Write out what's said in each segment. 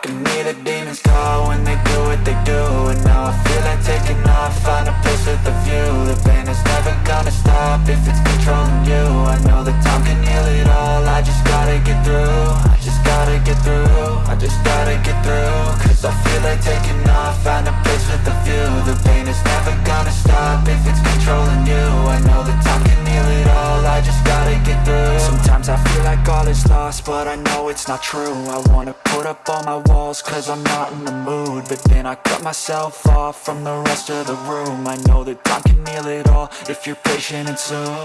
can hear the demons call when they do what they do. And now I feel like taking off, find a place with a view. The pain is never gonna stop if it's controlling you. I know that time can heal it all, I just gotta get through. I just gotta get through, I just gotta get through. Cause I feel like taking off, find a place with a view. The pain is never gonna stop if it's controlling you. I know that time can heal it all, I just gotta get through. Sometimes I feel like all is lost, but I know it's not true. I wanna put up all my walls cause I'm not in the mood, but then I cut myself off from the rest of the room. I know that time can heal it all if you're patient and soon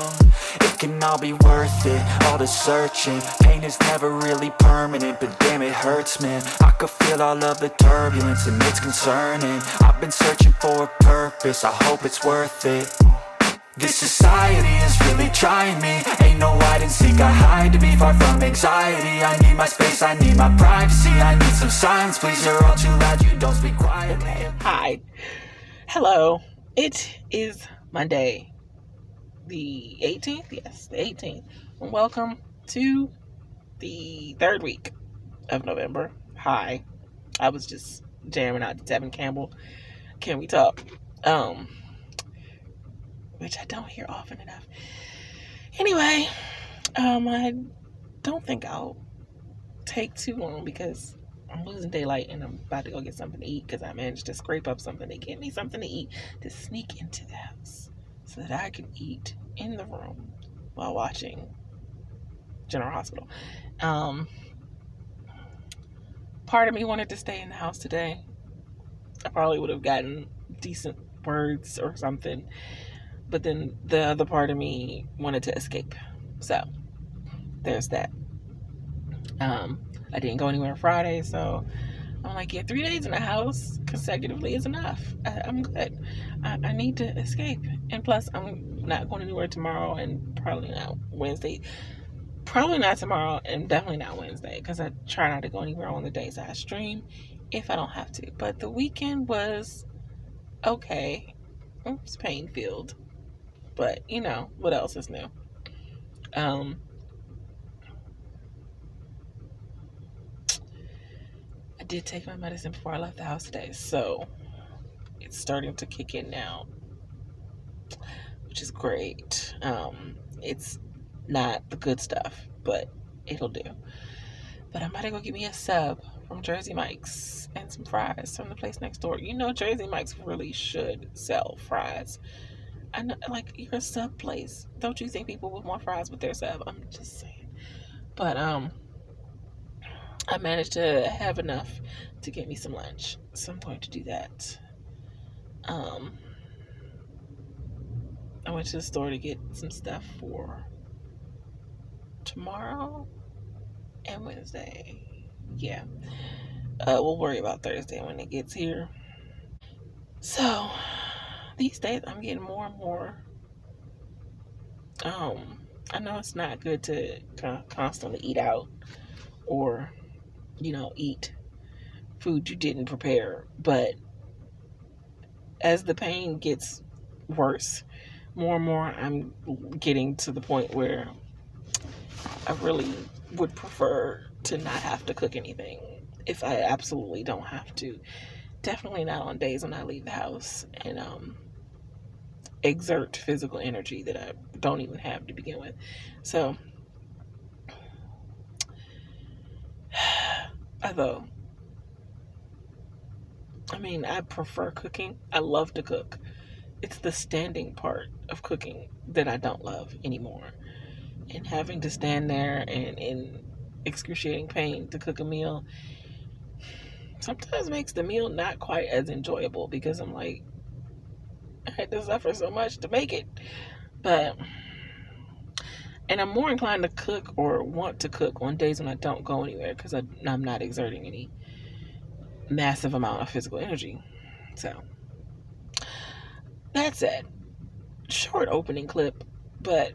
it can all be worth it, all the searching. Pain is never really permanent, but damn it hurts, man. I could feel all of the turbulence and it's concerning. I've been searching for a purpose, I hope it's worth it. This society is really trying me. Ain't no hide and seek, I hide to be far from anxiety. I need my space, I need my privacy. I need some silence, please, you're all too loud, you don't speak quietly. Hi. Hello. It is Monday, the 18th? Yes, the 18th. And welcome to the third week of November. Hi. I was just jamming out to Tevin Campbell. Can we talk? Which I don't hear often enough. Anyway, I don't think I'll take too long because I'm losing daylight and I'm about to go get something to eat because I managed to scrape up something to get me something to eat to sneak into the house so that I can eat in the room while watching General Hospital. Part of me wanted to stay in the house today. I probably would have gotten decent words or something. But then the other part of me wanted to escape. So, there's that. I didn't go anywhere on Friday, so I'm like, yeah, 3 days in the house consecutively is enough. I'm good. I need to escape. And plus, I'm not going anywhere tomorrow and probably not Wednesday. Probably not tomorrow and definitely not Wednesday because I try not to go anywhere on the days I stream if I don't have to. But the weekend was okay. It was pain-filled. But, you know, what else is new? I did take my medicine before I left the house today, so it's starting to kick in now, which is great. It's not the good stuff, but it'll do. But I'm about to go get me a sub from Jersey Mike's and some fries from the place next door. You know, Jersey Mike's really should sell fries. I know, like, you're a sub place. Don't you think people would want fries with their sub? I'm just saying. But, I managed to have enough to get me some lunch. So I'm going to do that. I went to the store to get some stuff for tomorrow and Wednesday. Yeah. We'll worry about Thursday when it gets here. So, these days I'm getting more and more, I know it's not good to constantly eat out or, eat food you didn't prepare, but as the pain gets worse, more and more I'm getting to the point where I really would prefer to not have to cook anything if I absolutely don't have to. Definitely not on days when I leave the house and exert physical energy that I don't even have to begin with. So, although, I prefer cooking. I love to cook. It's the standing part of cooking that I don't love anymore. And having to stand there and in excruciating pain to cook a meal sometimes makes the meal not quite as enjoyable because I'm like, I had to suffer so much to make it. And I'm more inclined to cook or want to cook on days when I don't go anywhere because I'm not exerting any massive amount of physical energy. So, that said, short opening clip, but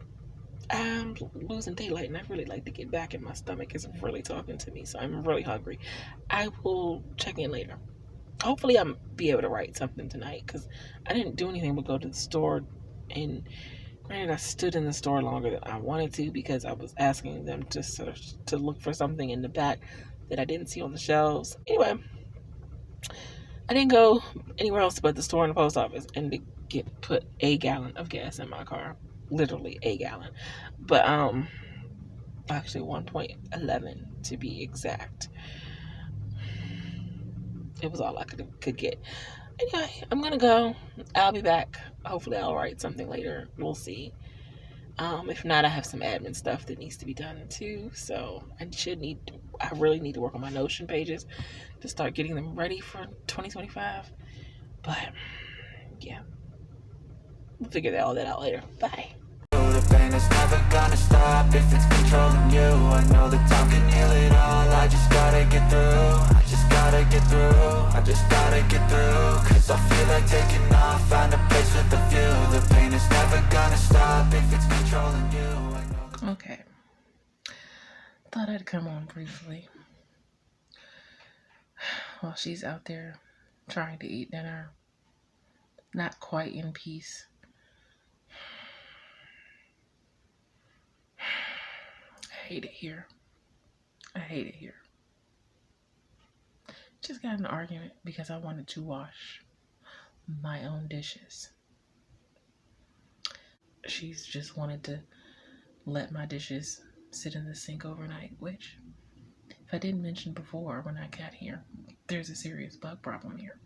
I'm losing daylight and I really like to get back in my stomach. It's really talking to me, so I'm really hungry. I will check in later. Hopefully I'll be able to write something tonight because I didn't do anything but go to the store. And granted, I stood in the store longer than I wanted to because I was asking them to look for something in the back that I didn't see on the shelves. Anyway, I didn't go anywhere else but the store and the post office and to put a gallon of gas in my car. Literally a gallon. But actually 1.11 to be exact. It was all I could get. Anyway, I'm gonna go. I'll be back. Hopefully I'll write something later. We'll see. If not, I have some admin stuff that needs to be done too. So I really need to work on my Notion pages to start getting them ready for 2025. But yeah, we'll figure all that out later. Bye. The pain is never gonna stop if it's controlling you. I know that time can heal it all. I just gotta get through. I just gotta get through. I just gotta get through. Cause I feel like taking off. Find a place with a view. The pain is never gonna stop if it's controlling you. I know. Okay. Thought I'd come on briefly while she's out there trying to eat dinner. Not quite in peace. I hate it here. I hate it here. Just got in an argument because I wanted to wash my own dishes. She's just wanted to let my dishes sit in the sink overnight, which, if I didn't mention before when I got here, there's a serious bug problem here.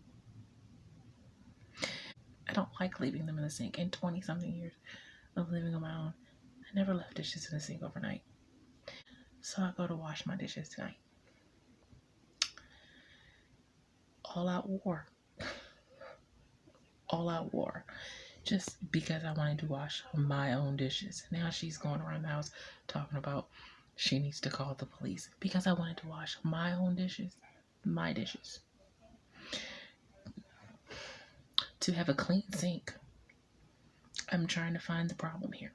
I don't like leaving them in the sink. In 20-something years of living on my own, I never left dishes in the sink overnight. So I go to wash my dishes tonight. All out war. All out war. Just because I wanted to wash my own dishes. Now she's going around the house talking about she needs to call the police because I wanted to wash my own dishes. My dishes. To have a clean sink. I'm trying to find the problem here.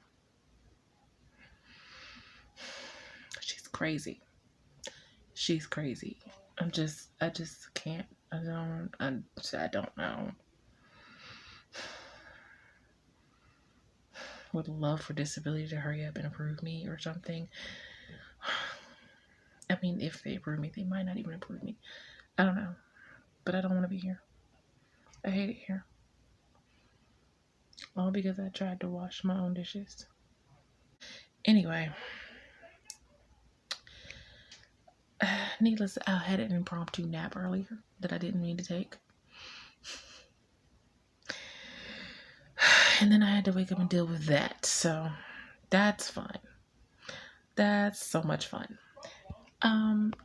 She's crazy. She's crazy. I just can't. I don't know. Would love for disability to hurry up and approve me or something. I mean, if they approve me, they might not even approve me. I don't know. But I don't want to be here. I hate it here. All because I tried to wash my own dishes. Anyway. Needless, I had an impromptu nap earlier that I didn't mean to take. And then I had to wake up and deal with that. So that's fun. That's so much fun.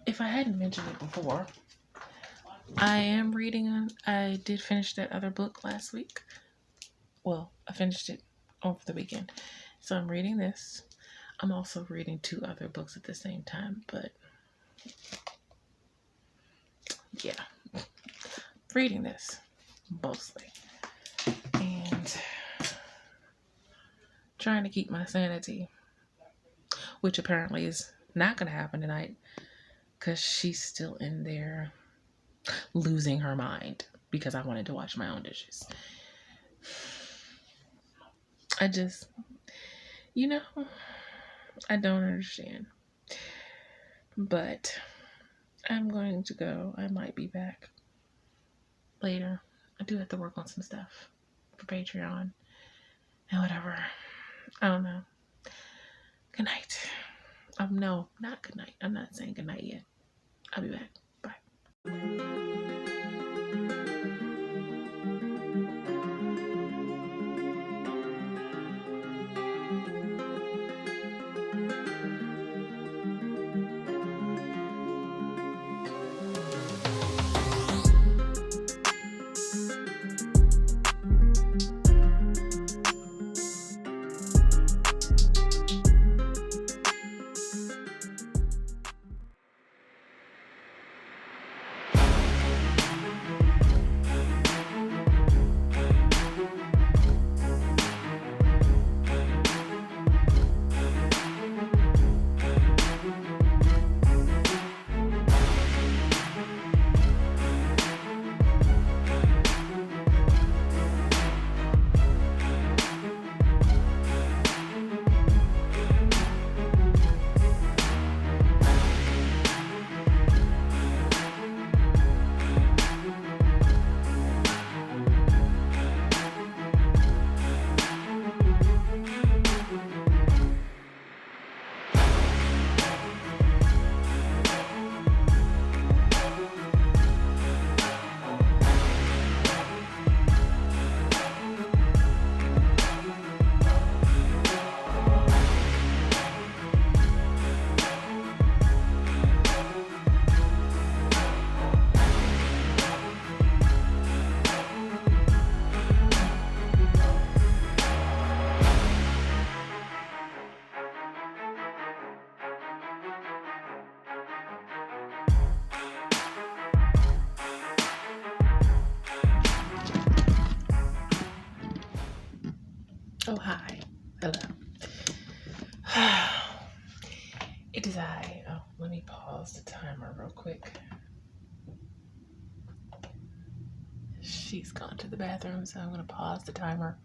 If I hadn't mentioned it before, I did finish that other book last week. Well, I finished it over the weekend. So I'm reading this. I'm also reading 2 other books at the same time, but yeah, reading this mostly and trying to keep my sanity, which apparently is not going to happen tonight because she's still in there losing her mind because I wanted to wash my own dishes. I just, I don't understand. But I'm going to go. I might be back later. I do have to work on some stuff for Patreon and whatever. I don't know. Good night. No, not good night. I'm not saying good night yet. I'll be back. Bye. Oh, hi. Hello. It is I. Oh, let me pause the timer real quick. She's gone to the bathroom, so I'm going to pause the timer.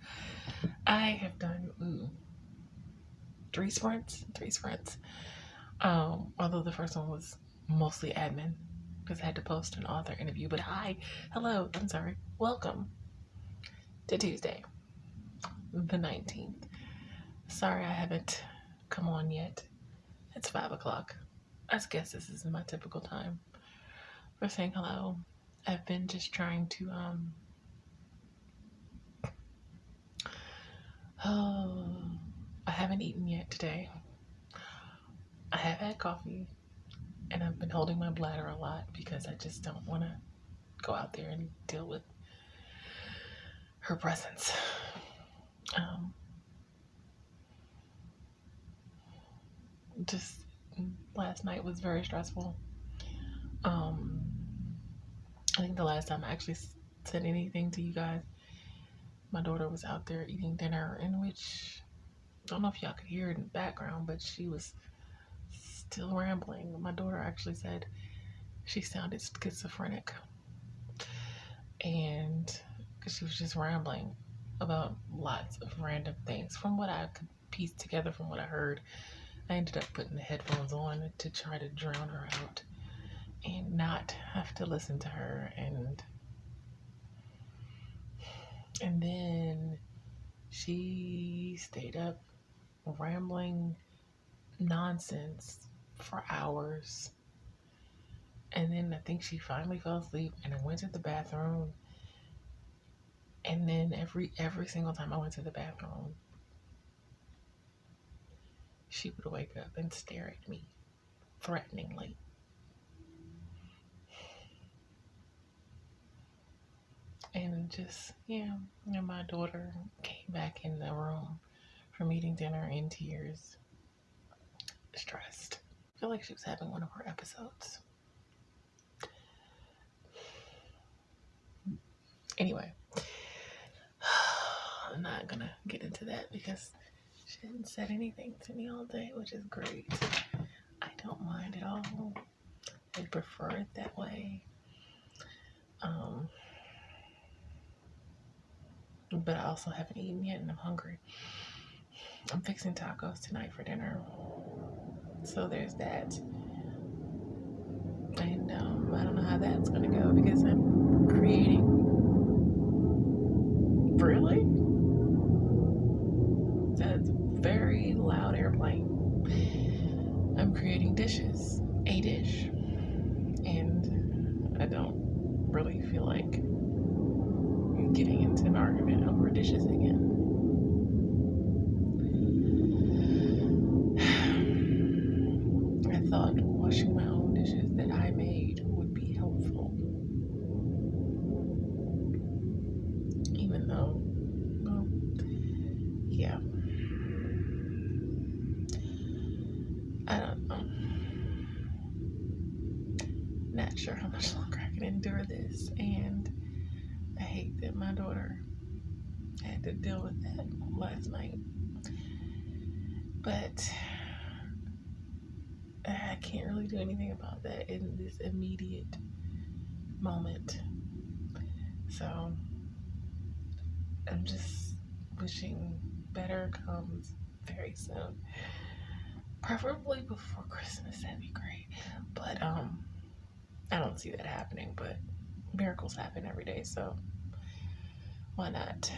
I have done 3 sprints. Although the first one was mostly admin because I had to post an author interview. But hi, hello, I'm sorry. Welcome to Tuesday, the 19th. Sorry I haven't come on yet. It's 5 o'clock. I guess this is my typical time for saying hello. I've been just trying to I haven't eaten yet today. I have had coffee and I've been holding my bladder a lot because I just don't want to go out there and deal with her presence. Just last night was very stressful. I think the last time I actually said anything to you guys, my daughter was out there eating dinner, in which I don't know if y'all could hear it in the background, but she was still rambling. My daughter actually said she sounded schizophrenic, and because she was just rambling about lots of random things. From what I could piece together from what I heard, I ended up putting the headphones on to try to drown her out and not have to listen to her. And then she stayed up rambling nonsense for hours. And then I think she finally fell asleep and I went to the bathroom. And then every single time I went to the bathroom, she would wake up and stare at me threateningly. And just, and my daughter came back in the room from eating dinner in tears, stressed. I feel like she was having one of her episodes. Anyway, I'm not gonna get into that because she hadn't said anything to me all day, which is great. I don't mind at all. I prefer it that way. But I also haven't eaten yet and I'm hungry. I'm fixing tacos tonight for dinner. So there's that. And I don't know how that's gonna go because I'm creating. Really? That's a very loud airplane. I'm creating dishes, a dish, and I don't really feel like getting into an argument over dishes again. I thought washing my own dishes that I made would be helpful. Even though, well, yeah. I don't know. Not sure how much longer I can endure this, and I hate that my daughter had to deal with that last night. But I can't really do anything about that in this immediate moment. So I'm just wishing better comes very soon. Preferably before Christmas, that'd be great. But I don't see that happening, but miracles happen every day, so why not?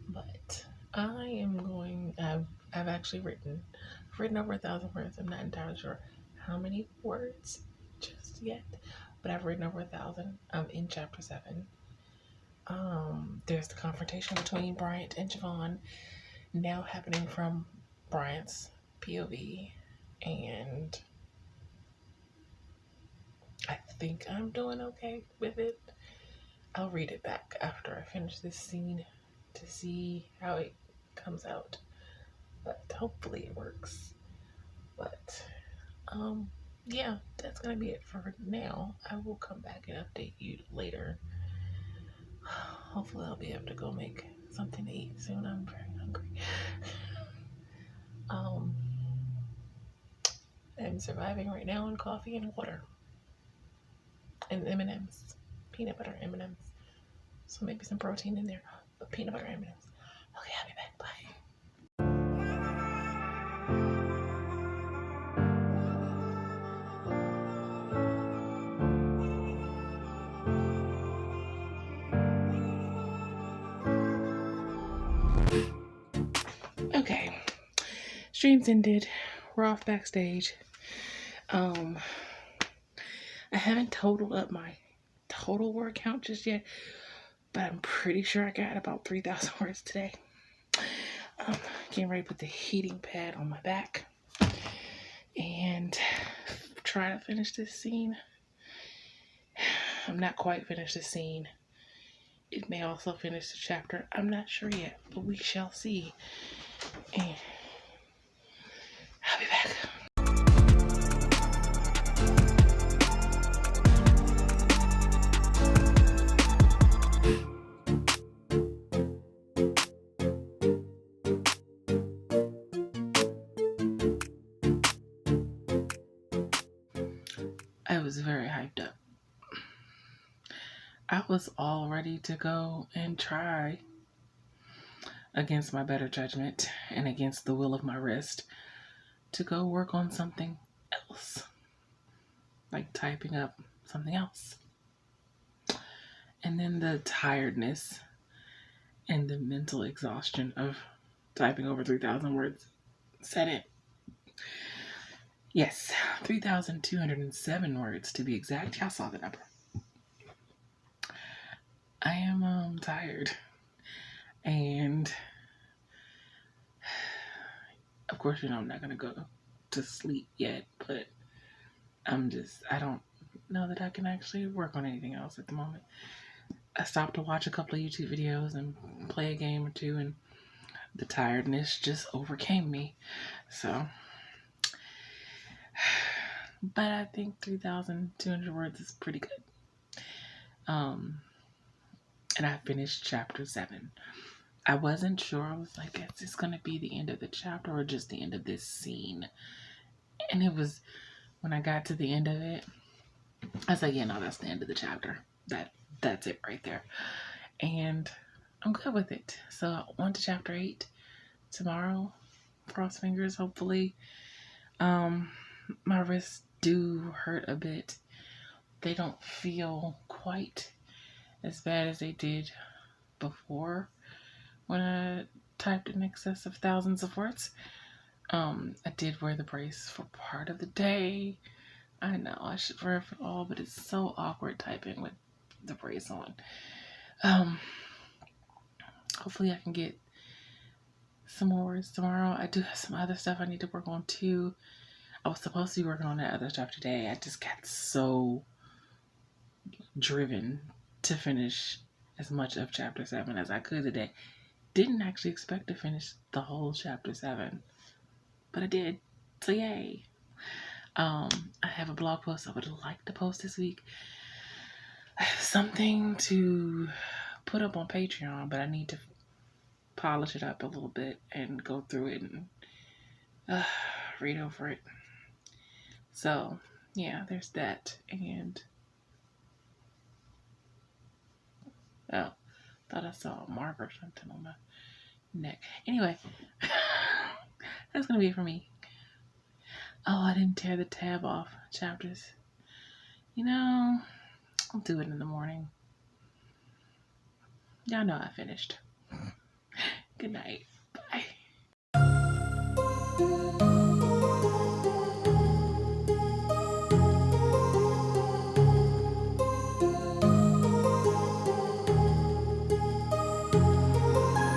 But I've actually written over 1,000 words. I'm not entirely sure how many words just yet, but I've written over 1,000. I'm in chapter 7. There's the confrontation between Bryant and Javon now happening from Bryant's POV, and I think I'm doing okay with it. I'll read it back after I finish this scene to see how it comes out, but hopefully it works. But yeah, that's gonna be it for now. I will come back and update you later. Hopefully I'll be able to go make something to eat soon. I'm very hungry. I'm surviving right now on coffee and water and M&Ms, peanut butter M&Ms. So maybe some protein in there, but peanut butter M&Ms. Okay, I'll be back. Bye. Okay, streams ended. We're off backstage. I haven't totaled up my total word count just yet, but I'm pretty sure I got about 3,000 words today. Getting ready to put the heating pad on my back and try to finish this scene. I'm not quite finished the scene. It may also finish the chapter. I'm not sure yet, but we shall see. And I'll be back. I was very hyped up. I was all ready to go and try, against my better judgment and against the will of my wrist, to go work on something else, like typing up something else. And then the tiredness and the mental exhaustion of typing over 3,000 words set in. Yes, 3,207 words to be exact. Y'all saw the number. I am tired, and of course, I'm not gonna go to sleep yet, but I don't know that I can actually work on anything else at the moment. I stopped to watch a couple of YouTube videos and play a game or two, and the tiredness just overcame me. So, but I think 3,200 words is pretty good. And I finished chapter 7. I wasn't sure. I was like, is this going to be the end of the chapter or just the end of this scene? And it was, when I got to the end of it, I was like, yeah, no, that's the end of the chapter. That's it right there. And I'm good with it. So on to chapter 8 tomorrow. Cross fingers, hopefully. My wrists do hurt a bit. They don't feel quite as bad as they did before when I typed in excess of thousands of words. I did wear the brace for part of the day. I know I should wear it for all, but it's so awkward typing with the brace on. Hopefully I can get some more words tomorrow. I do have some other stuff I need to work on too. I was supposed to be working on that other stuff today. I just got so driven to finish as much of chapter 7 as I could today. Didn't actually expect to finish the whole chapter 7, but I did. So yay. I have a blog post I would like to post this week. I have something to put up on Patreon, but I need to polish it up a little bit and go through it and read over it. So yeah, there's that. And oh, thought I saw a mark or something on my neck. Anyway, that's gonna be it for me. Oh, I didn't tear the tab off chapters. I'll do it in the morning. Y'all know I finished. Good night. Bye.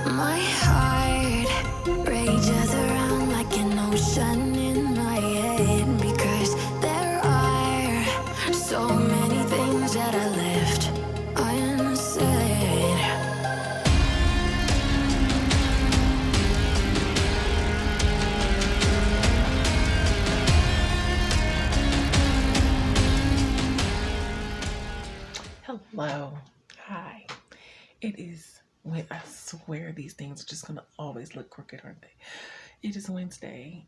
My heart rages around like an ocean in my head, because there are so many things that I left unsaid. Hello. Hi. It is I swear these things are just gonna always look crooked, aren't they? It is Wednesday,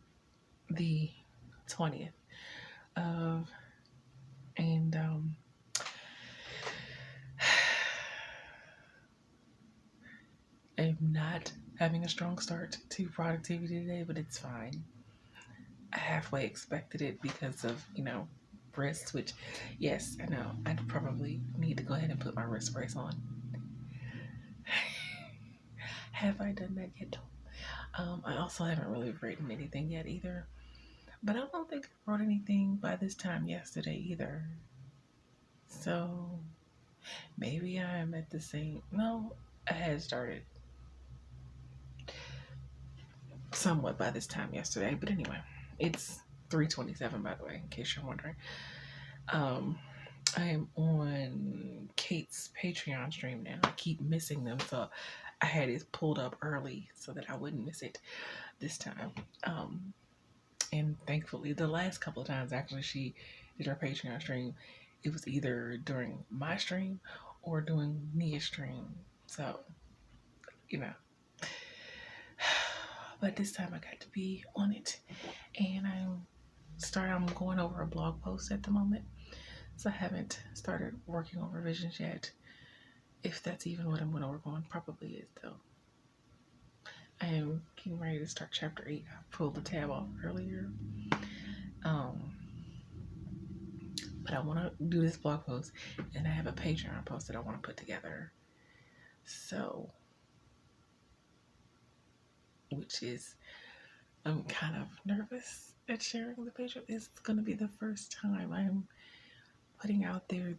the 20th of, and I'm not having a strong start to productivity today, but it's fine. I halfway expected it because of, wrists, which, yes, I know, I'd probably need to go ahead and put my wrist brace on. Have I done that yet? I also haven't really written anything yet either, but I don't think I wrote anything by this time yesterday either. So maybe I am at the same, no, I had started somewhat by this time yesterday, but anyway, it's 3:27 by the way, in case you're wondering. I am on Kate's Patreon stream now. I keep missing them, so I had it pulled up early so that I wouldn't miss it this time. And thankfully, the last couple of times actually she did her Patreon stream, it was either during my stream or during Nia's stream. So, but this time I got to be on it, and I'm going over a blog post at the moment. So I haven't started working on revisions yet. If that's even what I'm going to work on, probably is though. I am getting ready to start chapter 8. I pulled the tab off earlier. But I want to do this blog post, and I have a Patreon post that I want to put together. So, which is, I'm kind of nervous at sharing the Patreon. It's going to be the first time I'm putting out there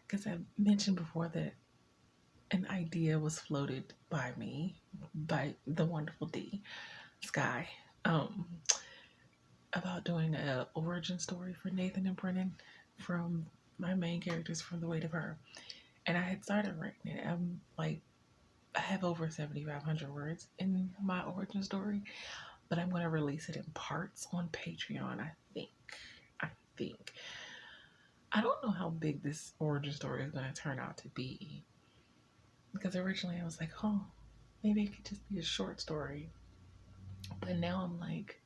because I mentioned before that an idea was floated by me, by the wonderful Sky, about doing an origin story for Nathan and Brennan from my main characters from The Weight of Her. And I had started writing it. I have over 7,500 words in my origin story, but I'm going to release it in parts on Patreon, I think. I don't know how big this origin story is going to turn out to be, because originally I was like, oh, maybe it could just be a short story. But now I'm like,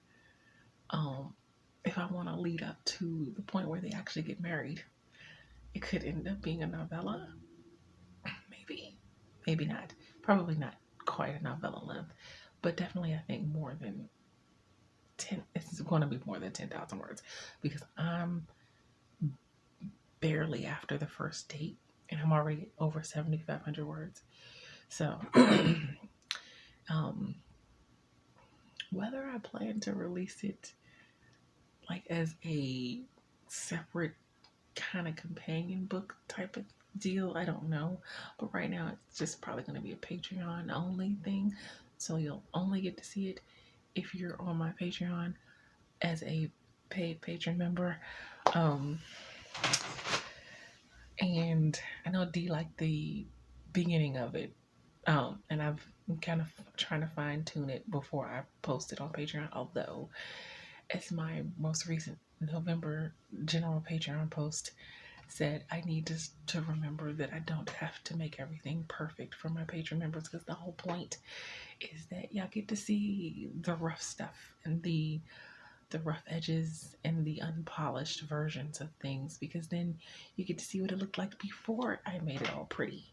if I want to lead up to the point where they actually get married, it could end up being a novella. Maybe not. Probably not quite a novella length, but definitely I think more than 10. It's going to be more than 10,000 words, because I'm barely after the first date and I'm already over 7,500 words. So, whether I plan to release it like as a separate kind of companion book type of deal, I don't know. But right now it's just probably going to be a Patreon only thing. So you'll only get to see it if you're on my Patreon as a paid patron member. And I know D liked the beginning of it. And I'm kind of trying to fine tune it before I post it on Patreon. Although, as my most recent November general Patreon post said, I need to remember that I don't have to make everything perfect for my patron members, because the whole point is that y'all get to see the rough stuff and the rough edges and the unpolished versions of things, because then you get to see what it looked like before I made it all pretty.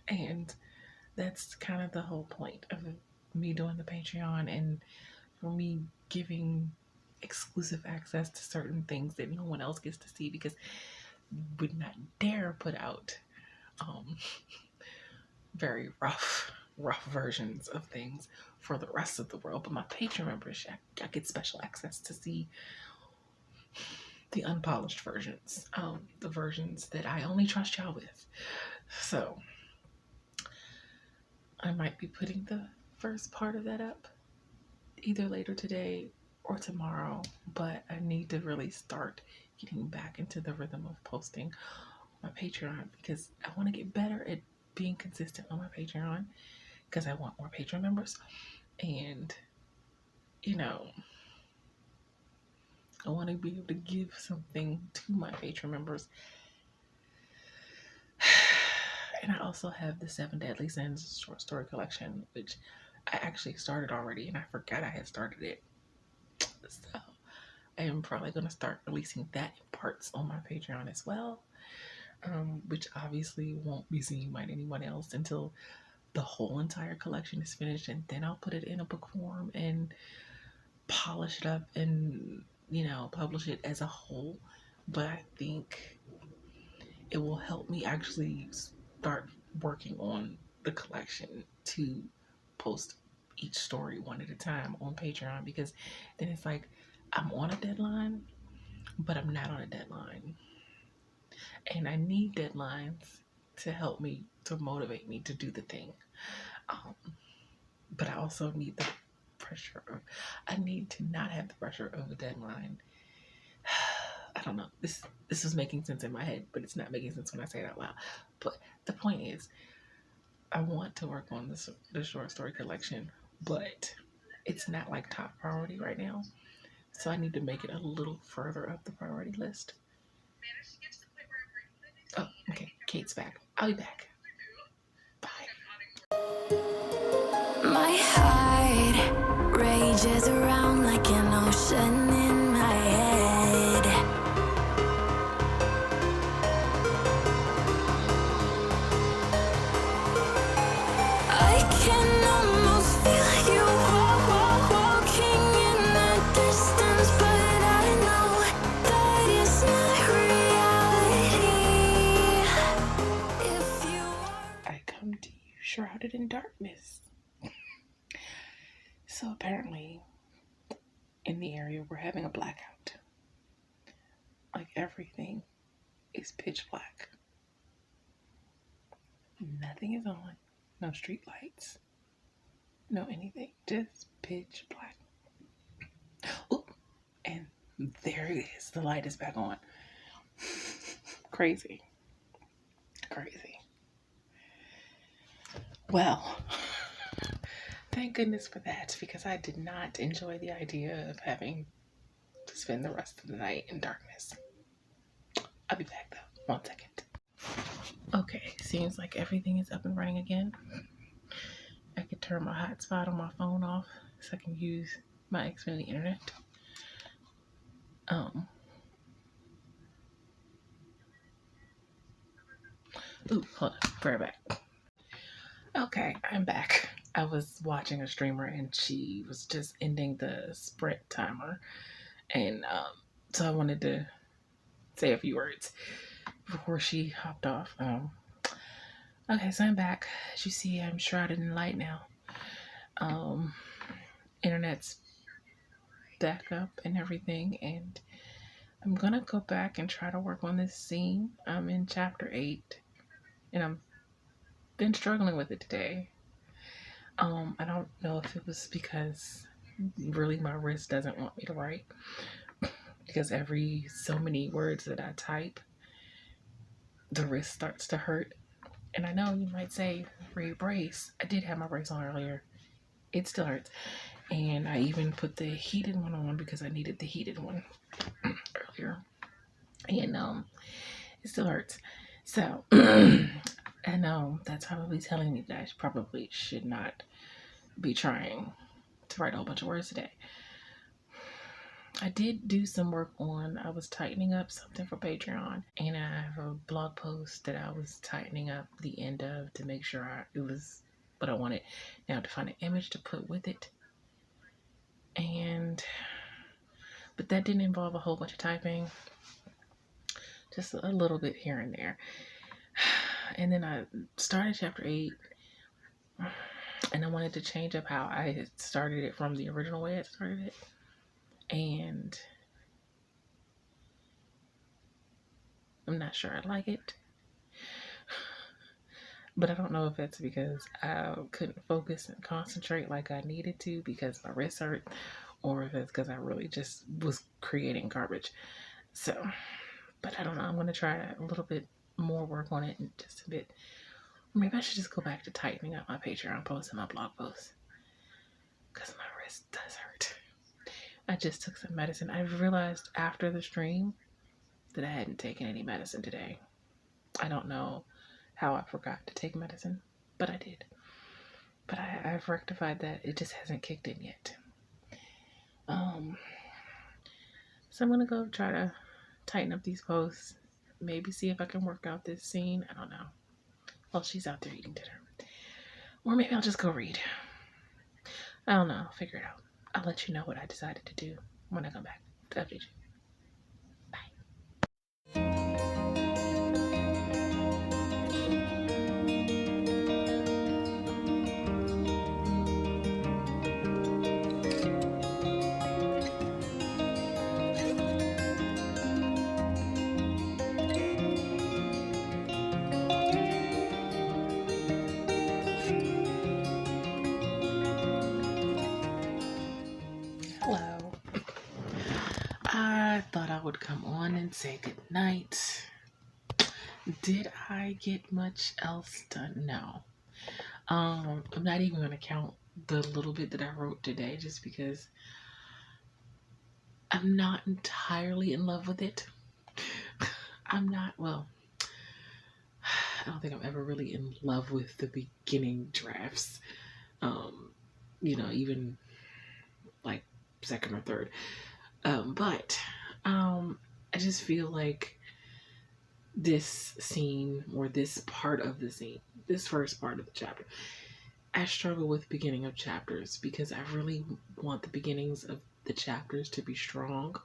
And that's kind of the whole point of me doing the Patreon, and for me giving exclusive access to certain things that no one else gets to see, because would not dare put out very rough versions of things for the rest of the world. But my patron members, I get special access to see the unpolished versions, the versions that I only trust y'all with. So I might be putting the first part of that up either later today or tomorrow, but I need to really start getting back into the rhythm of posting on my Patreon, because I want to get better at being consistent on my Patreon, because I want more patron members. And I want to be able to give something to my patron members And I also have the Seven Deadly Sins short story collection, which I actually started already and I forgot I had started it. So I am probably going to start releasing that in parts on my Patreon as well, which obviously won't be seen by anyone else until the whole entire collection is finished, and then I'll put it in a book form and polish it up and, publish it as a whole. But I think it will help me actually start working on the collection to post each story one at a time on Patreon, because then it's like I'm on a deadline, but I'm not on a deadline. And I need deadlines to help me, to motivate me to do the thing. But I also need the pressure. I need to not have the pressure of a deadline. I don't know. This is making sense in my head, but it's not making sense when I say it out loud. But the point is, I want to work on the short story collection, but it's not like top priority right now. So I need to make it a little further up the priority list. Oh, okay. Kate's back. I'll be back. Bye. My heart rages around like an ocean in my head. I can almost feel you walking in the distance, but I know that it's not reality. If you I come to you shrouded in darkness. So apparently, in the area, we're having a blackout. Like, everything is pitch black. Nothing is on. No street lights. No anything. Just pitch black. Ooh, and there it is. The light is back on. Crazy. Well, thank goodness for that, because I did not enjoy the idea of having to spend the rest of the night in darkness. I'll be back though. 1 second. Okay, seems like everything is up and running again. I could turn my hotspot on my phone off so I can use my Xfinity internet. Ooh, hold on. Bear back. Okay, I'm back. I was watching a streamer and she was just ending the sprint timer. And so I wanted to say a few words before she hopped off. Okay, so I'm back. As you see, I'm shrouded in light now. Internet's back up and everything, and I'm gonna go back and try to work on this scene. I'm in chapter 8, and I've been struggling with it today. I don't know if it was because really my wrist doesn't want me to write, because every so many words that I type, the wrist starts to hurt. And I know you might say, wear your brace. I did have my brace on earlier. It still hurts. And I even put the heated one on because I needed the heated one earlier. And it still hurts. So I know that's probably telling me that I probably should not be trying to write a whole bunch of words today. I did do some work on, I was tightening up something for Patreon, and I have a blog post that I was tightening up the end of to make sure it was what I wanted. Now to find an image to put with it. But that didn't involve a whole bunch of typing. Just a little bit here and there. And then I started chapter 8, and I wanted to change up how I had started it from the original way I started it. And I'm not sure I like it. But I don't know if that's because I couldn't focus and concentrate like I needed to because my wrist hurt, or if it's because I really just was creating garbage. So, but I don't know. I'm going to try a little bit more work on it in just a bit. Maybe I should just go back to tightening up my Patreon posts and my blog posts, because my wrist does hurt. I just took some medicine. I realized after the stream that I hadn't taken any medicine today. I don't know how I forgot to take medicine, but I did. But I've rectified that. It just hasn't kicked in yet. So I'm gonna go try to tighten up these posts. Maybe see if I can work out this scene. I don't know. Well, she's out there eating dinner. Or maybe I'll just go read. I don't know. I'll figure it out. I'll let you know what I decided to do when I come back to update you. Hello. I thought I would come on and say good night. Did I get much else done? No. I'm not even gonna count the little bit that I wrote today just because I'm not entirely in love with it. I don't think I'm ever really in love with the beginning drafts. Even like second or third. But I just feel like this scene or this part of the scene, this first part of the chapter, I struggle with beginning of chapters because I really want the beginnings of the chapters to be strong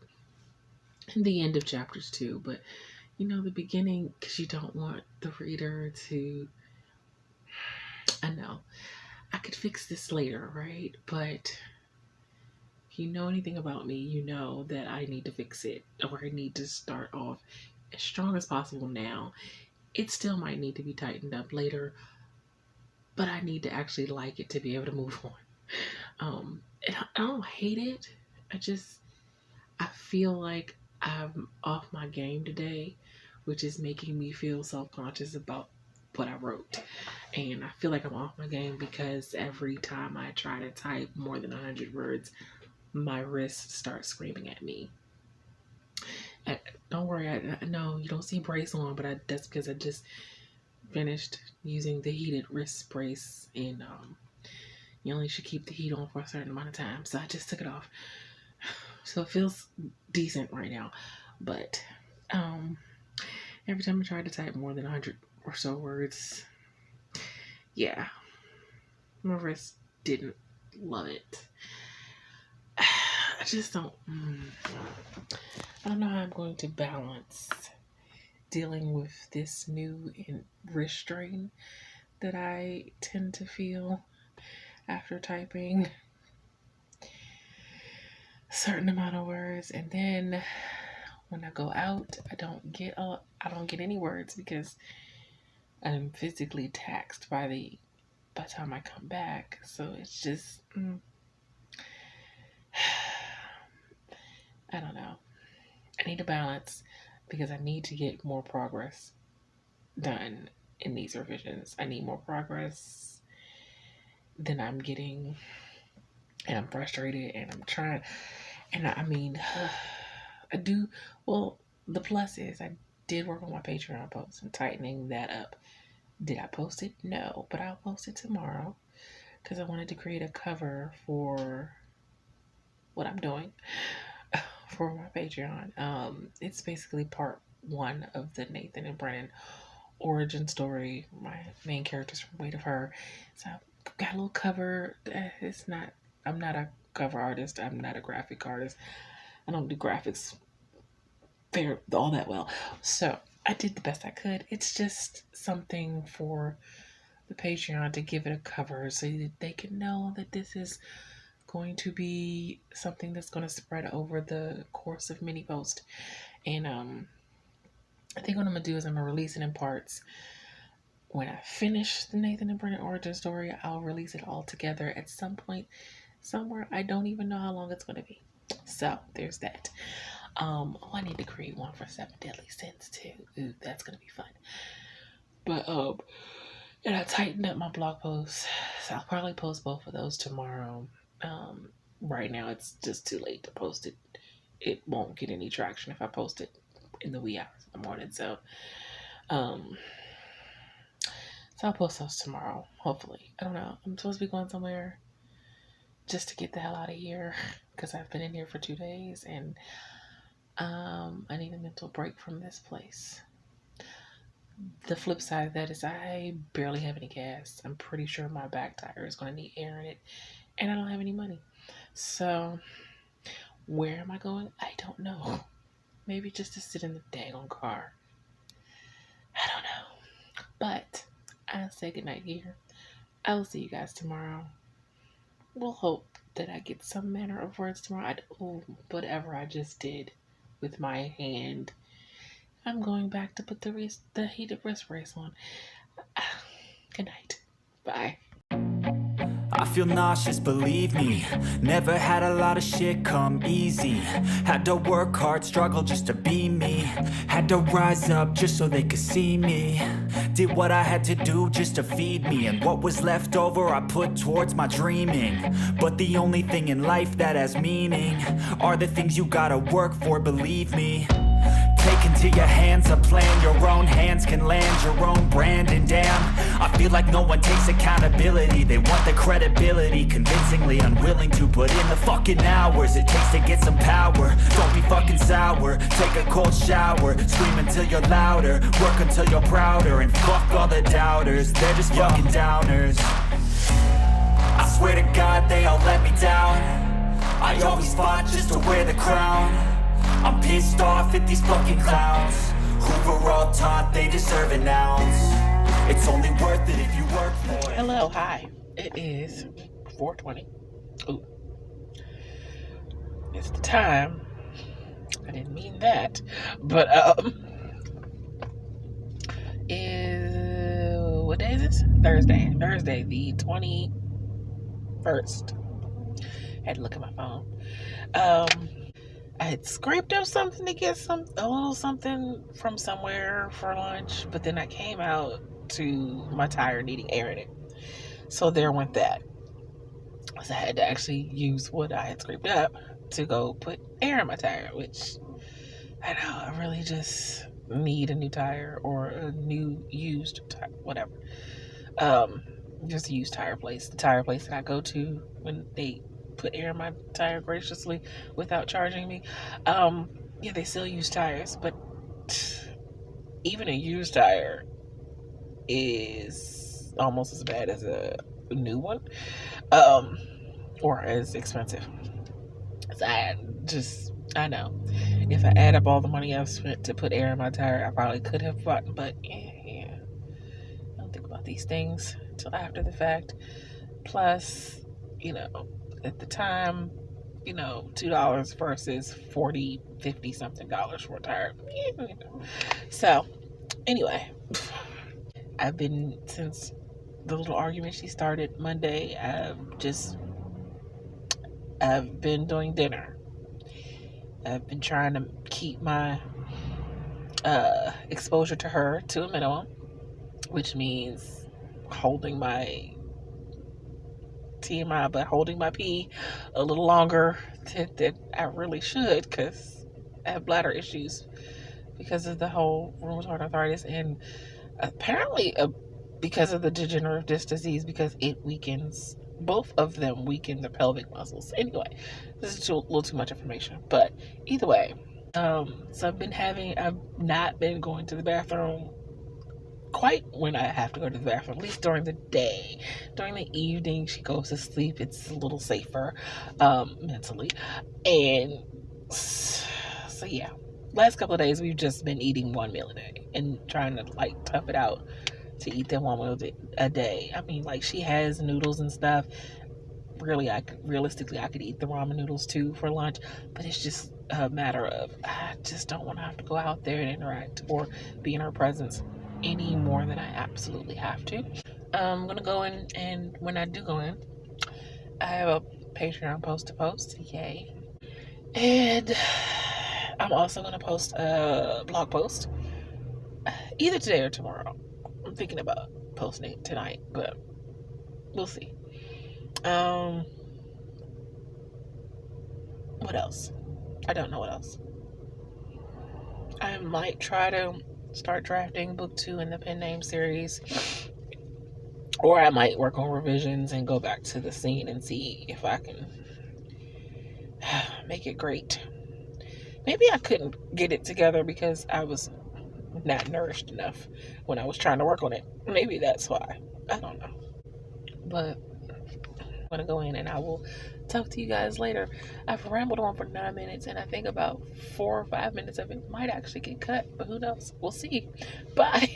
and the end of chapters too. But the beginning, because you don't want the reader to, I know, I could fix this later, right? But if you know anything about me, you know that I need to fix it, or I need to start off as strong as possible now. It still might need to be tightened up later, but I need to actually like it to be able to move on. And I don't hate it. I feel like I'm off my game today, which is making me feel self-conscious about what I wrote. And I feel like I'm off my game because every time I try to type more than 100 words, my wrist starts screaming at me. Don't worry, I know you don't see brace on, but that's because I just finished using the heated wrist brace, and you only should keep the heat on for a certain amount of time, so I just took it off. So it feels decent right now, but every time I try to type more than 100 or so words, yeah, my wrist didn't love it. I just don't, I don't know how I'm going to balance dealing with this new wrist strain that I tend to feel after typing a certain amount of words, and then when I go out, I don't get any words because I'm physically taxed by the time I come back. So it's just I don't know. I need a balance because I need to get more progress done in these revisions. I need more progress than I'm getting, and I'm frustrated, and I'm trying, and I do, well, the plus is I did work on my Patreon post and tightening that up. Did I post it? No, but I'll post it tomorrow because I wanted to create a cover for what I'm doing for my Patreon. It's basically part 1 of the Nathan and Brennan origin story. My main characters from Weight of Her. So I've got a little cover. I'm not a cover artist. I'm not a graphic artist. I don't do graphics all that well. So I did the best I could. It's just something for the Patreon to give it a cover so that they can know that this is going to be something that's going to spread over the course of many posts. And I think what I'm going to do is I'm going to release it in parts. When I finish the Nathan and Brennan origin story, I'll release it all together at some point, somewhere. I don't even know how long it's going to be. So there's that. I need to create one for 7 Deadly Sins too. Ooh, that's going to be fun. But, and I tightened up my blog posts, so I'll probably post both of those tomorrow. Right now it's just too late to post it. It won't get any traction if I post it in the wee hours of the morning. So, So I'll post those tomorrow, hopefully. I don't know. I'm supposed to be going somewhere just to get the hell out of here because I've been in here for 2 days and I need a mental break from this place. The flip side of that is I barely have any gas. I'm pretty sure my back tire is going to need air in it, and I don't have any money. So, where am I going? I don't know. Maybe just to sit in the daggone car. I don't know. But I'll say goodnight here. I will see you guys tomorrow. We'll hope that I get some manner of words tomorrow. Whatever I just did with my hand. I'm going back to put the heated wrist brace on. Good night. Bye. I feel nauseous, believe me. Never had a lot of shit come easy. Had to work hard, struggle just to be me. Had to rise up just so they could see me. Did what I had to do just to feed me. And what was left over I put towards my dreaming. But the only thing in life that has meaning are the things you gotta work for, believe me. Take into your hands a plan, your own hands can land your own brand. And damn, I feel like no one takes accountability. They want the credibility, convincingly unwilling to put in the fucking hours it takes to get some power. Don't be fucking sour, take a cold shower. Scream until you're louder, work until you're prouder. And fuck all the doubters, they're just fucking downers. I swear to God they all let me down. I always fought just to wear the crown. I'm pissed off at these fucking clowns who were all taught they deserve an ounce. It's only worth it if you work for it. Hello, hi. It is 4:20. Ooh. It's the time. I didn't mean that. But, what day is this? Thursday. Thursday, the 21st. Had to look at my phone. I had scraped up something to get a little something from somewhere for lunch, but then I came out to my tire needing air in it. So there went that. So I had to actually use what I had scraped up to go put air in my tire, which I know I really just need a new tire or a new used tire, whatever. Just a used tire place. The tire place that I go to when they put air in my tire graciously without charging me. Yeah, they still use tires, but even a used tire is almost as bad as a new one, or as expensive. So I know if I add up all the money I've spent to put air in my tire, I probably could have bought, but yeah, I don't think about these things until after the fact. Plus, at the time, $2 versus $40, $50 something for a tire. So, anyway, since the little argument she started Monday, I've been doing dinner. I've been trying to keep my exposure to her to a minimum, which means holding my TMI, but holding my pee a little longer than I really should, because I have bladder issues because of the whole rheumatoid arthritis, and apparently because of the degenerative disc disease, because both of them weaken the pelvic muscles. Anyway, this is a little too much information, but either way, so I've not been going to the bathroom quite when I have to go to the bathroom, at least during the day. During the evening, she goes to sleep. It's a little safer, mentally. And so yeah, last couple of days, we've just been eating one meal a day and trying to tough it out to eat that one meal a day. I mean, she has noodles and stuff. Really, realistically, I could eat the ramen noodles too for lunch, but it's just a matter of, I just don't want to have to go out there and interact or be in her presence any more than I absolutely have to. I'm gonna go in, and when I do go in, I have a Patreon post to post, yay. And I'm also gonna post a blog post either today or tomorrow. I'm thinking about posting it tonight, but we'll see. What else? I don't know what else. I might try to start drafting book 2 in the pen name series. Or I might work on revisions and go back to the scene and see if I can make it great. Maybe I couldn't get it together because I was not nourished enough when I was trying to work on it. Maybe that's why. I don't know. But I'm going to go in and I will talk to you guys later. I've rambled on for 9 minutes and I think about 4 or 5 minutes of it might actually get cut, but who knows? We'll see. Bye.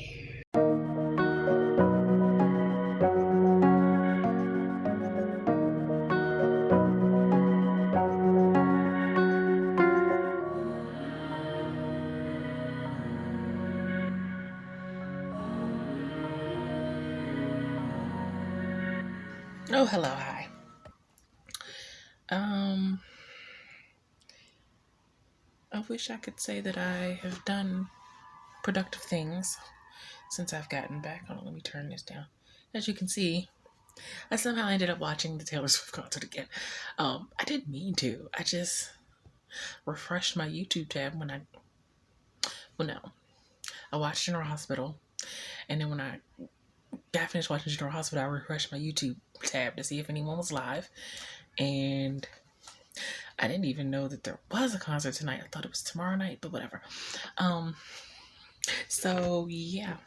Oh, hello, hi. I wish I could say that I have done productive things since I've gotten back. Hold on, let me turn this down. As you can see, I somehow ended up watching the Taylor Swift concert again. I didn't mean to. I just refreshed my YouTube tab I watched General Hospital, and then when I got finished watching General Hospital, I refreshed my YouTube tab to see if anyone was live, and I didn't even know that there was a concert tonight. I thought it was tomorrow night, but whatever. So yeah,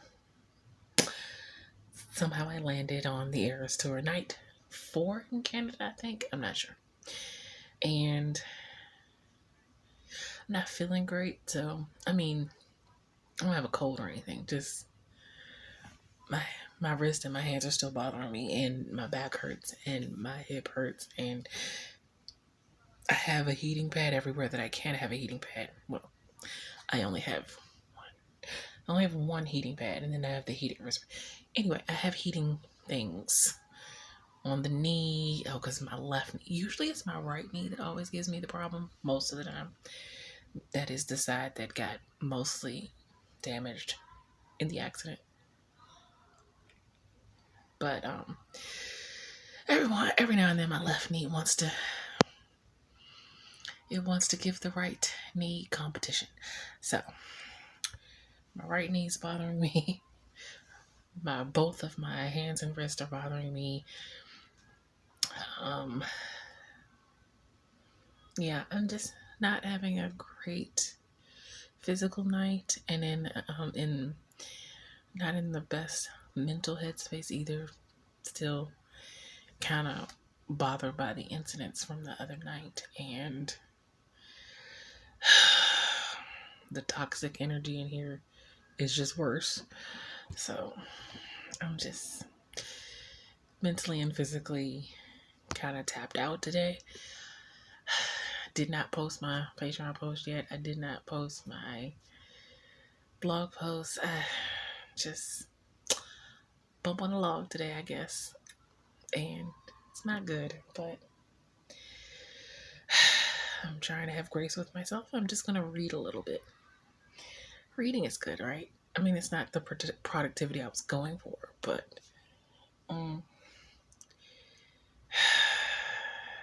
somehow I landed on the Eras Tour night 4 in Canada, I think. I'm not sure. And I'm not feeling great, so I mean, I don't have a cold or anything. Just my wrist and my hands are still bothering me, and my back hurts, and my hip hurts, and I have a heating pad everywhere that I can't have a heating pad. Well, I only have one heating pad, and then I have the heating wrist. Anyway, I have heating things on the knee. Oh, because my left knee. Usually it's my right knee that always gives me the problem most of the time. That is the side that got mostly damaged in the accident. But every now and then my left knee wants to give the right knee competition. So my right knee is bothering me. Both of my hands and wrists are bothering me. Yeah, I'm just not having a great physical night, and then not in the best mental headspace either. Still kind of bothered by the incidents from the other night, and the toxic energy in here is just worse. So I'm just mentally and physically kind of tapped out today. Did not post my Patreon post yet. I did not post my blog post. Just bump on the log today, I guess. And it's not good, but I'm trying to have grace with myself. I'm just going to read a little bit. Reading is good, right? I mean, it's not the productivity I was going for, but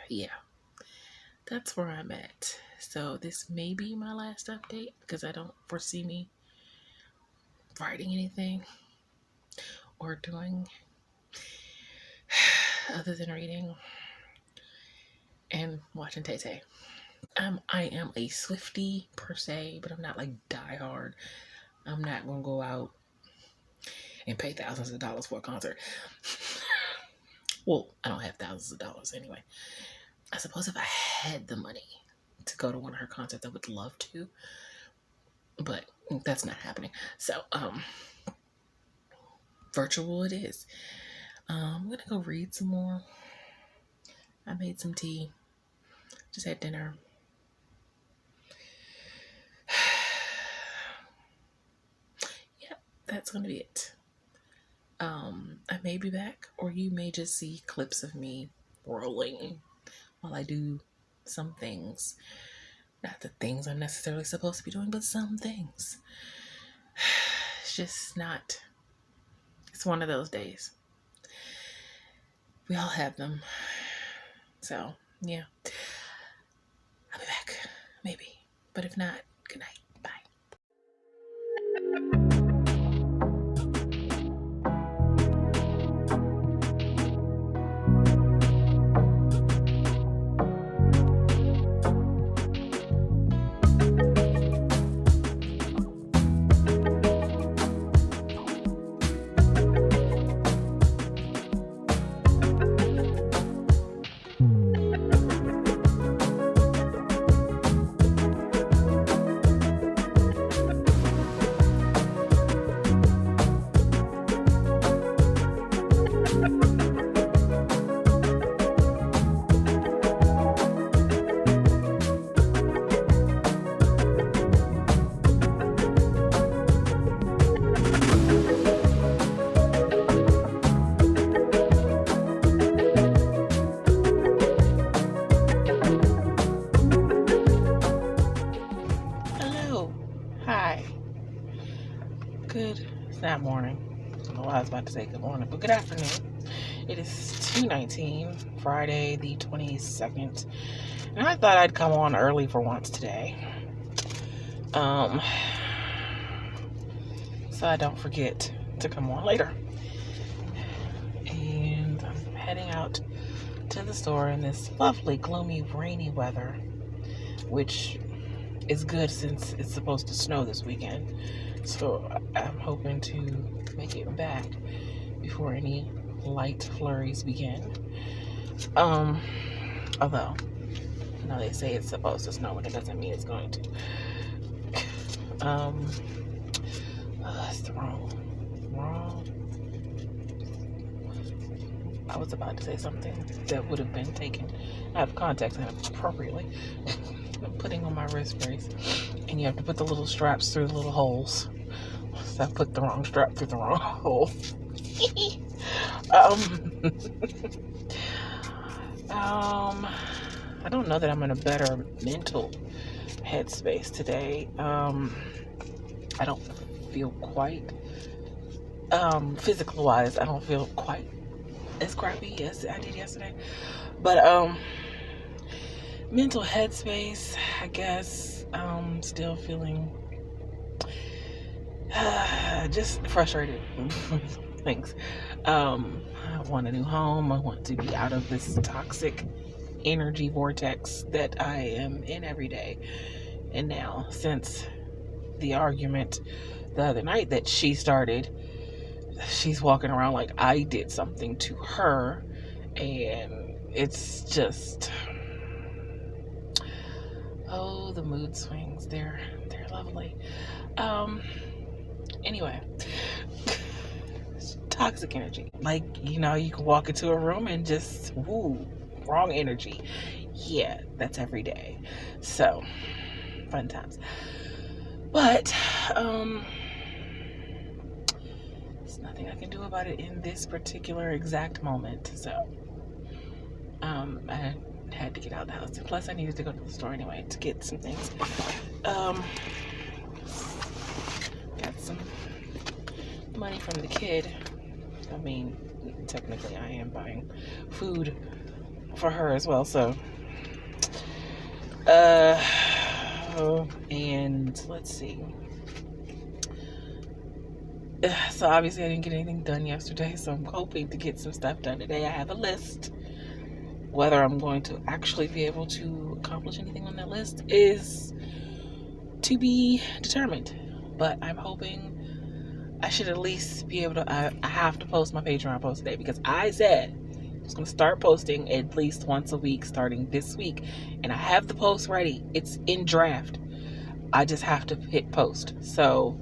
yeah, that's where I'm at. So this may be my last update because I don't foresee me writing anything or doing other than reading and watching Tay-Tay. I am a Swiftie per se, but I'm not like die hard. I'm not gonna go out and pay thousands of dollars for a concert. Well, I don't have thousands of dollars anyway. I suppose if I had the money to go to one of her concerts, I would love to, but that's not happening. So, virtual it is. I'm gonna go read some more. I made some tea. Just had dinner. Yep, that's gonna be it. I may be back, or you may just see clips of me rolling while I do some things. Not the things I'm necessarily supposed to be doing, but some things. It's just not. It's one of those days. We all have them. So, yeah. I'll be back. Maybe. But if not, good night. Bye. was about to say good morning, but good afternoon. It is 2:19, Friday the 22nd, and I thought I'd come on early for once today, so I don't forget to come on later. And I'm heading out to the store in this lovely, gloomy, rainy weather, which is good since it's supposed to snow this weekend. So I'm hoping to make it back before any light flurries begin. Although, they say it's supposed to snow, but it doesn't mean it's going to. That's the wrong. I was about to say something that would have been taken out of context and appropriately. I'm putting on my wrist brace, and you have to put the little straps through the little holes. So I put the wrong strap through the wrong hole. I don't know that I'm in a better mental headspace today. I don't feel quite, physical wise, I don't feel quite as crappy as I did yesterday. But, mental headspace, I guess, still feeling, just frustrated with things. I want a new home. I want to be out of this toxic energy vortex that I am in every day. And now, since the argument the other night that she started, she's walking around like I did something to her, and it's just, oh, the mood swings, they're lovely. Anyway, toxic energy, like, you can walk into a room and just, woo, wrong energy. Yeah, that's every day. So fun times. But there's nothing I can do about it in this particular exact moment. So I had to get out of the house. Plus I needed to go to the store anyway to get some things. Got some money from the kid. I mean, technically I am buying food for her as well, so and let's see. So obviously I didn't get anything done yesterday, so I'm hoping to get some stuff done today. I have a list. Whether I'm going to actually be able to accomplish anything on that list is to be determined, but I'm hoping I should at least be able to. I have to post my Patreon post today, because I said I was going to start posting at least once a week starting this week, and I have the post ready. It's in draft. I just have to hit post. So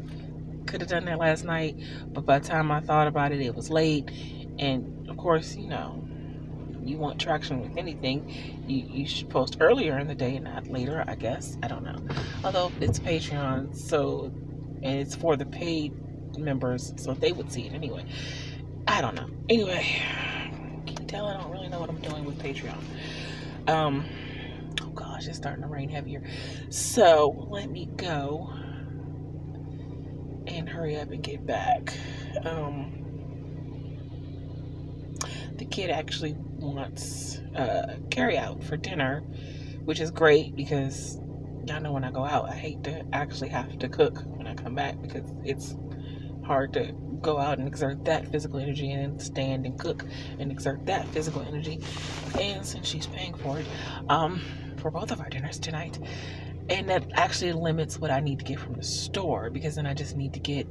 could have done that last night, but by the time I thought about it, it was late. And of course, you want traction with anything, you should post earlier in the day and not later, I guess. I don't know. Although it's Patreon, so, and it's for the paid members, so they would see it anyway. I don't know. Anyway, can you tell I don't really know what I'm doing with Patreon? Oh gosh, it's starting to rain heavier. So let me go and hurry up and get back. The kid actually wants carry out for dinner, which is great, because y'all know when I go out, I hate to actually have to cook when I come back, because it's hard to go out and exert that physical energy and then stand and cook and exert that physical energy. And since she's paying for it, for both of our dinners tonight, and that actually limits what I need to get from the store, because then I just need to get,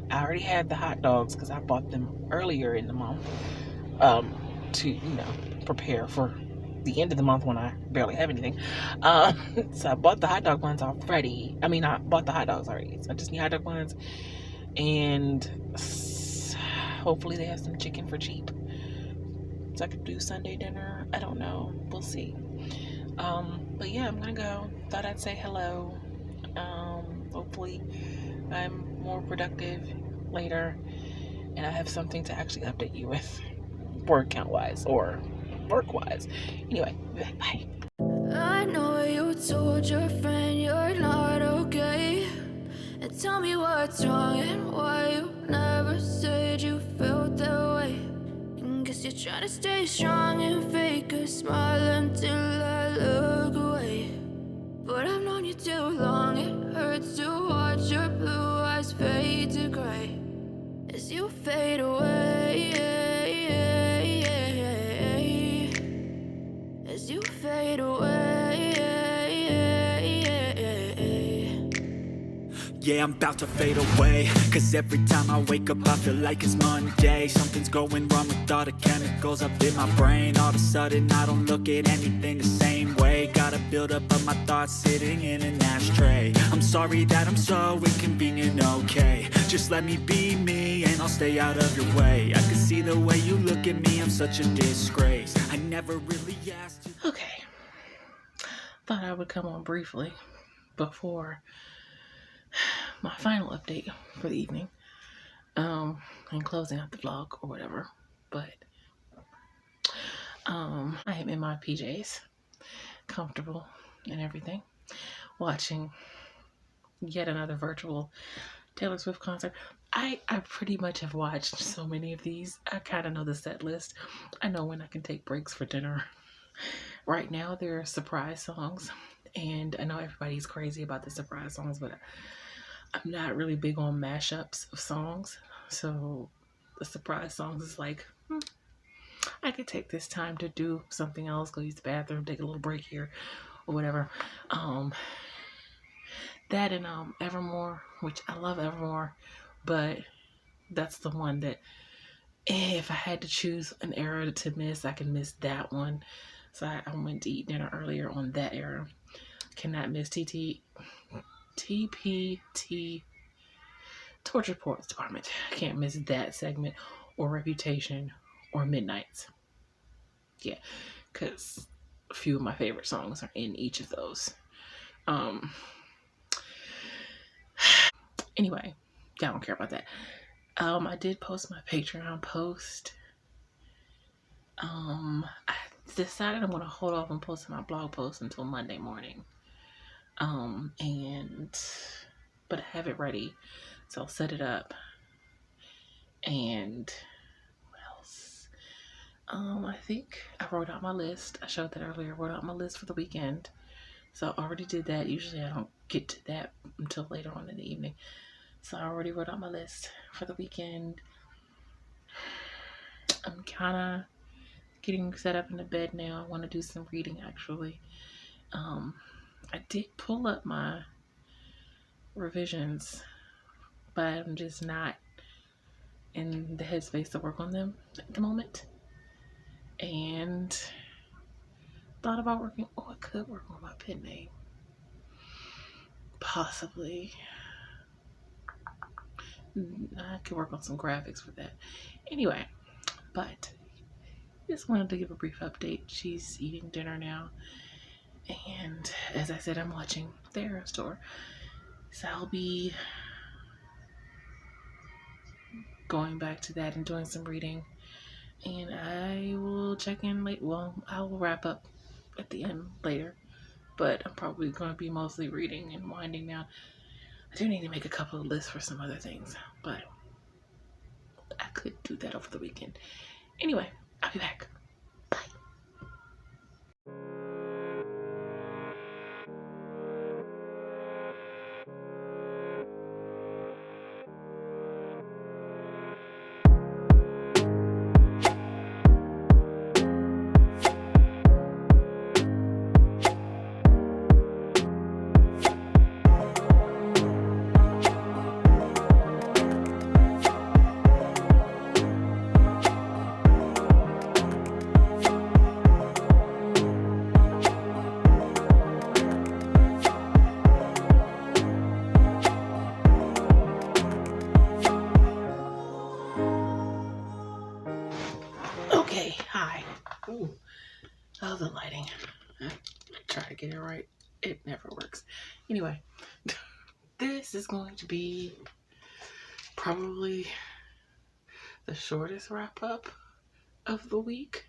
I already had the hot dogs because I bought them earlier in the month, to prepare for the end of the month when I barely have anything. So I bought the hot dog buns already. I bought the hot dogs already, so I just need hot dog buns, and hopefully they have some chicken for cheap, so I could do Sunday dinner. I don't know, we'll see. But yeah, I'm gonna go. Thought I'd say hello. Hopefully I'm more productive later, and I have something to actually update you with, word count wise or work wise. Anyway, bye. I know you told your friend you're not okay, and tell me what's wrong and why you never never said you felt that way. And guess you're trying to stay strong and fake a smile until I look away. But I've known you too long, it hurts to watch your blue eyes fade to gray as you fade away, as you fade away. Yeah, I'm about to fade away, cause every time I wake up I feel like it's Monday. Something's going wrong with all the chemicals up in my brain. All of a sudden I don't look at anything the same way. Got a buildup of my thoughts sitting in an ashtray. I'm sorry that I'm so inconvenient, okay. Just let me be me and I'll stay out of your way. I can see the way you look at me, I'm such a disgrace. I never really asked you. Okay. Thought I would come on briefly before my final update for the evening, and closing out the vlog or whatever. But I am in my PJs, comfortable and everything, watching yet another virtual Taylor Swift concert. I pretty much have watched so many of these. I kind of know the set list. I know when I can take breaks for dinner. Right now there are surprise songs, and I know everybody's crazy about the surprise songs, but I'm not really big on mashups of songs. So the surprise songs is like, I could take this time to do something else, go use the bathroom, take a little break here or whatever. That and Evermore, which I love Evermore, but that's the one that if I had to choose an era to miss, I can miss that one. So I went to eat dinner earlier on that era. Cannot miss TPT, Torture Ports Department. I can't miss that segment, or Reputation, or Midnights. Yeah, because a few of my favorite songs are in each of those. Anyway, I don't care about that. I did post my Patreon post. I decided I'm going to hold off on posting my blog post until Monday morning. But I have it ready, so I'll set it up. And what else? I think I wrote out my list. I showed that earlier. I wrote out my list for the weekend. So I already did that. Usually I don't get to that until later on in the evening. So I already wrote out my list for the weekend. I'm kind of getting set up in the bed now. I want to do some reading, actually. I did pull up my revisions, but I'm just not in the headspace to work on them at the moment. And thought about working, I could work on my pen name. Possibly. I could work on some graphics for that. Anyway, but just wanted to give a brief update. She's eating dinner now. And as I said, I'm watching the Eras Tour. So I'll be going back to that and doing some reading. And I will check in late. Well, I will wrap up at the end later. But I'm probably going to be mostly reading and winding down. I do need to make a couple of lists for some other things, but I could do that over the weekend. Anyway, I'll be back. Bye. Okay, hi. Ooh, oh, the lighting. I try to get it right. It never works. Anyway, this is going to be probably the shortest wrap up of the week.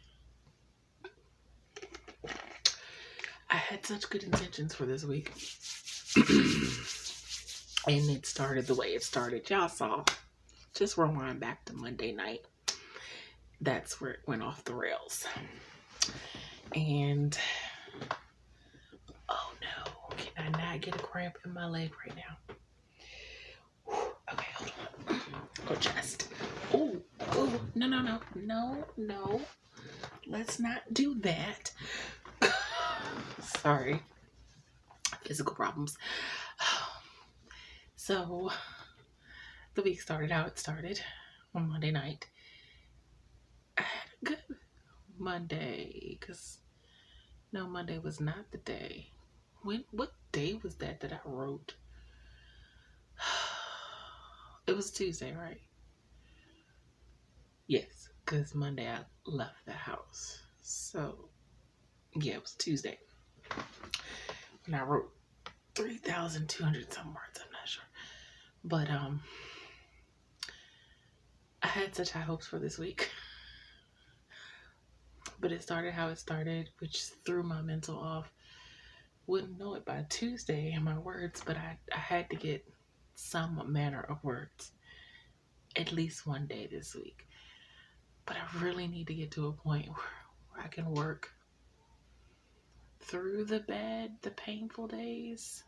I had such good intentions for this week. And it started the way it started. Y'all saw. just rewind back to Monday night. That's where it went off the rails. And oh no, can I not get a cramp in my leg right now? Whew. Okay, hold on. Go chest. Oh, no. Let's not do that. Sorry. Physical problems. So, the week started how it started on Monday night. I had a good Monday, because no, Monday was not the day. What day was that I wrote? It was Tuesday, right? Yes, because Monday I left the house. So, yeah, it was Tuesday. And I wrote 3,200 some words, I'm not sure. But, I had such high hopes for this week. But it started how it started, which threw my mental off. Wouldn't know it by Tuesday in my words, but I had to get some manner of words at least one day this week. But I really need to get to a point where I can work through the painful days.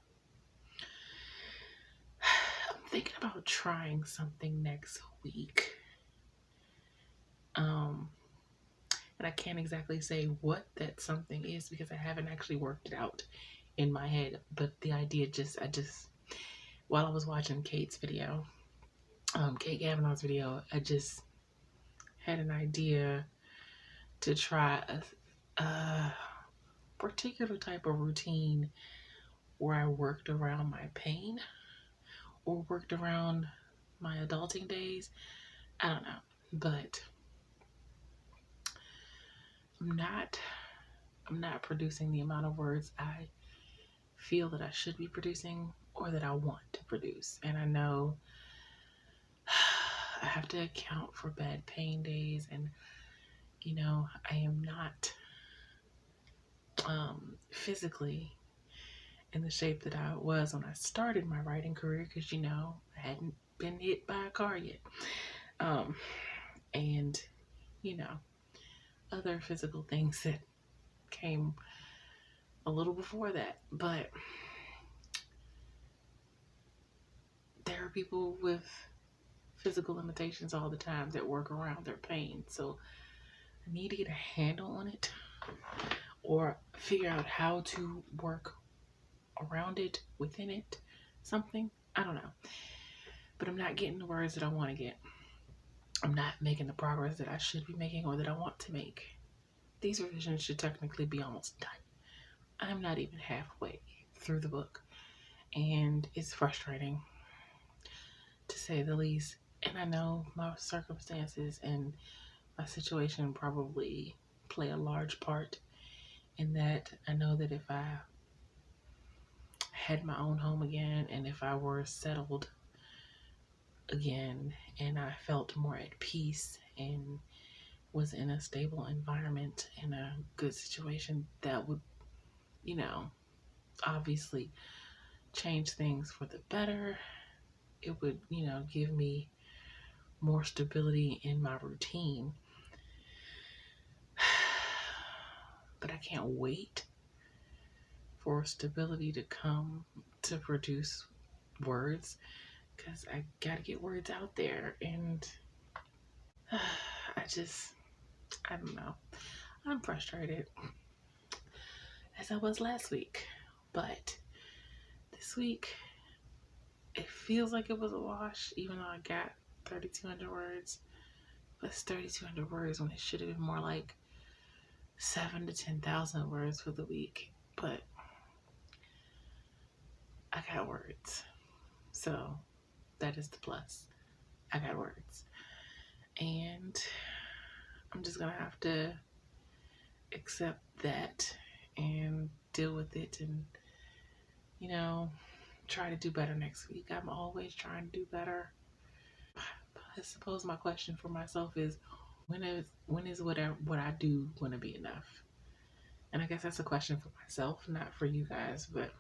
I'm thinking about trying something next week. And I can't exactly say what that something is because I haven't actually worked it out in my head. But the idea while I was watching Kate's video, Kate Gavinon's video, I just had an idea to try a particular type of routine where I worked around my pain or worked around my adulting days. I don't know, but I'm not producing the amount of words I feel that I should be producing or that I want to produce. And I know I have to account for bad pain days, and I am not physically in the shape that I was when I started my writing career, because I hadn't been hit by a car yet, and other physical things that came a little before that. But there are people with physical limitations all the time that work around their pain, so I need to get a handle on it or figure out how to work around it, within it, something. I don't know. But I'm not getting the words that I want to get. I'm not making the progress that I should be making or that I want to make. These revisions should technically be almost done. I'm not even halfway through the book, and it's frustrating, to say the least. And I know my circumstances and my situation probably play a large part in that. I know that if I had my own home again, and if I were settled again, and I felt more at peace and was in a stable environment, in a good situation, that would, obviously change things for the better. It would, give me more stability in my routine. But I can't wait for stability to come to produce words, because I gotta get words out there. And I don't know. I'm frustrated, as I was last week. But this week, it feels like it was a wash, even though I got 3,200 words. But it's 3,200 words when it should have been more like 7,000 to 10,000 words for the week. But I got words. So that is the plus. I got words. And I'm just going to have to accept that and deal with it, and, try to do better next week. I'm always trying to do better. I suppose my question for myself is, when is what I do going to be enough? And I guess that's a question for myself, not for you guys. But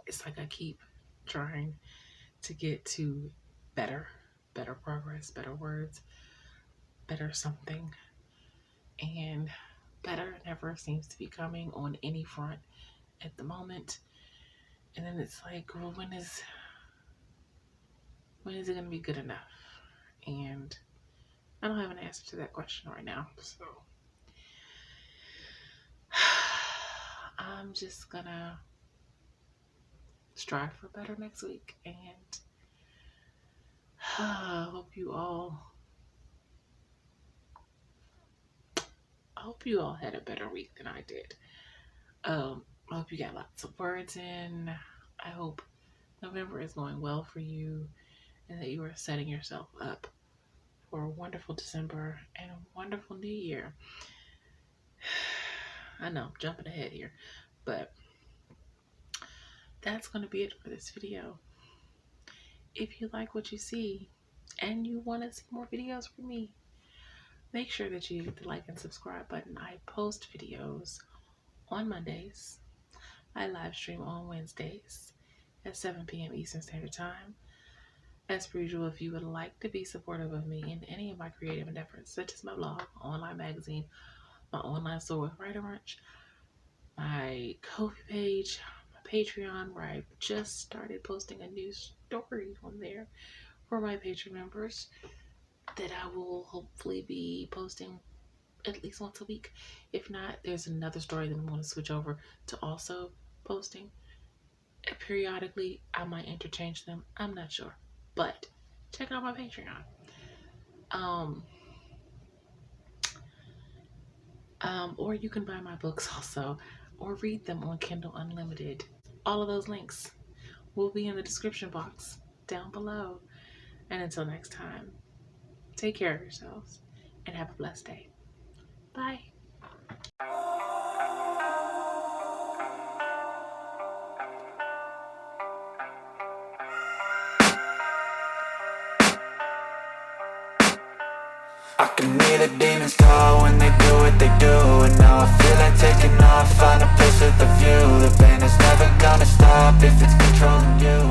it's like I keep trying to get to better. better progress, better words, better something. And better never seems to be coming on any front at the moment. And then it's like, well, when is it going to be good enough? And I don't have an answer to that question right now. So I'm just gonna strive for better next week, and I hope you all had a better week than I did. I hope you got lots of words in. I hope November is going well for you, and that you are setting yourself up for a wonderful December and a wonderful New Year. I know I'm jumping ahead here, but that's going to be it for this video. If you like what you see and you want to see more videos from me, make sure that you hit the like and subscribe button. I post videos on Mondays. I live stream on Wednesdays at 7 p.m. Eastern Standard Time. As per usual, if you would like to be supportive of me in any of my creative endeavors, such as my blog, online magazine, my online store with Writer Merch, my Ko-fi page, my Patreon, where I just started posting a new story on there for my Patreon members that I will hopefully be posting at least once a week. If not, there's another story that I'm going to switch over to also posting. Periodically, I might interchange them. I'm not sure. But check out my Patreon. Or you can buy my books also, or read them on Kindle Unlimited. All of those links will be in the description box down below. And until next time, take care of yourselves and have a blessed day. Bye. I can hear the demons call when they do what they do. And now I feel like taking off, find a place with a view. The pain is never gonna stop if it's controlling you.